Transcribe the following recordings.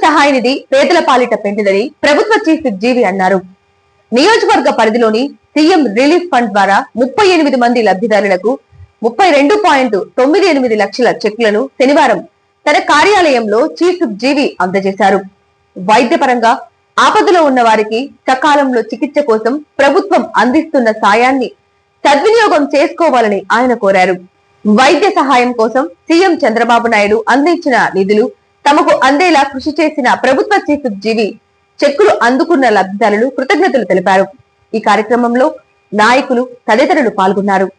సహాయ నిధి పేదల పాలిట పెంటిదని ప్రభుత్వ చీఫ్ జీవి అన్నారు. నియోజకవర్గ పరిధిలోని సీఎం రిలీఫ్ ఫండ్ ద్వారా 38 మంది లబ్ధిదారులకు 32.98 లక్షల చెక్లను శనివారం తన కార్యాలయంలో చీఫ్ జీవి అందజేశారు. వైద్యపరంగా ఆపదలో ఉన్న వారికి సకాలంలో చికిత్స కోసం ప్రభుత్వం అందిస్తున్న సాయాన్ని సద్వినియోగం చేసుకోవాలని ఆయన కోరారు. వైద్య సహాయం కోసం సీఎం చంద్రబాబు నాయుడు అందించిన నిధులు తమకు అందేలా కృషి చేసిన ప్రభుత్వ చీఫ్ జీవి చెక్కులు అందుకున్న లబ్ధిదారులు కృతజ్ఞతలు తెలిపారు. ఈ కార్యక్రమంలో నాయకులు తదితరులు పాల్గొన్నారు.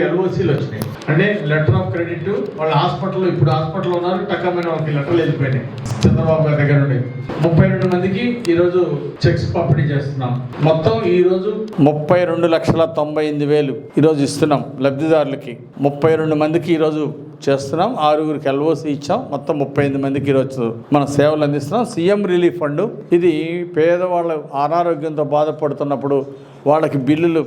ఎల్ఓసీలు వచ్చినాయి అంటే లెటర్ ఆఫ్ క్రెడిట్ వాళ్ళ హాస్పిటల్లో ఇప్పుడు హాస్పిటల్లో ఉన్నారు. టక్కమైన వాళ్ళకి లెటర్లు వెళ్ళిపోయినాయి. చంద్రబాబు గారి దగ్గర నుండి 32 మందికి ఈరోజు చెక్స్ పంపిణీ చేస్తున్నాం. మొత్తం ఈరోజు 32,98,000 ఈరోజు ఇస్తున్నాం లబ్ధిదారులకి. 32 మందికి ఈరోజు చేస్తున్నాం. 6గురికి ఎల్ఓసి ఇచ్చాం. మొత్తం 38 మందికి ఈరోజు మన సేవలు అందిస్తున్నాం. సీఎం రిలీఫ్ ఫండ్ ఇది పేదవాళ్ళు అనారోగ్యంతో బాధపడుతున్నప్పుడు వాళ్ళకి బిల్లులు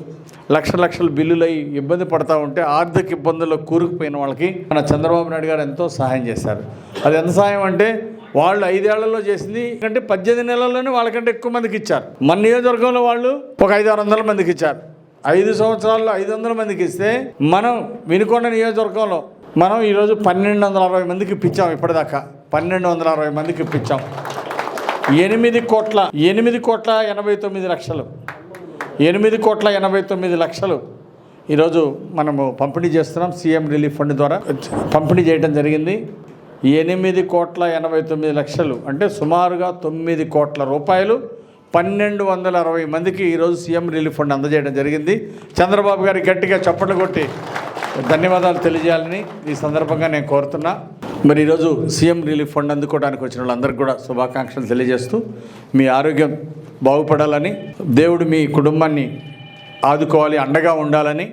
లక్షల బిల్లులు అయి ఇబ్బంది పడతా ఉంటే ఆర్థిక ఇబ్బందుల్లో కూరుకుపోయిన వాళ్ళకి మన చంద్రబాబు నాయుడు గారు ఎంతో సహాయం చేశారు. అది ఎంత సహాయం అంటే వాళ్ళు 5 ఏళ్లలో చేసింది కంటే 18 నెలల్లోనే వాళ్ళకంటే ఎక్కువ మందికి ఇచ్చారు. మన నియోజకవర్గంలో వాళ్ళు ఒక 500-600 మందికి ఇచ్చారు. 5 సంవత్సరాల్లో 500 మందికి ఇస్తే మనం వినుకొండ నియోజకవర్గంలో మనం ఈరోజు 1260 మందికి ఇప్పించాం. ఇప్పటిదాకా 1260 మందికి ఇప్పించాం. 8,89 లక్షలు 8,89 లక్షలు ఈరోజు మనము పంపిణీ చేస్తున్నాం. సీఎం రిలీఫ్ ఫండ్ ద్వారా పంపిణీ చేయడం జరిగింది. 8,89 లక్షలు అంటే సుమారుగా 9 కోట్ల రూపాయలు 1260 మందికి ఈరోజు సీఎం రిలీఫ్ ఫండ్ అందజేయడం జరిగింది. చంద్రబాబు గారికి గట్టిగా చప్పట్లు కొట్టి ధన్యవాదాలు తెలియజేయాలని ఈ సందర్భంగా నేను కోరుతున్నా. మరి ఈరోజు సీఎం రిలీఫ్ ఫండ్ అందుకోవడానికి వచ్చిన వాళ్ళందరికీ కూడా శుభాకాంక్షలు తెలియజేస్తూ మీ ఆరోగ్యం బాగుపడాలని, దేవుడు మీ కుటుంబాన్ని ఆదుకోవాలి, అండగా ఉండాలని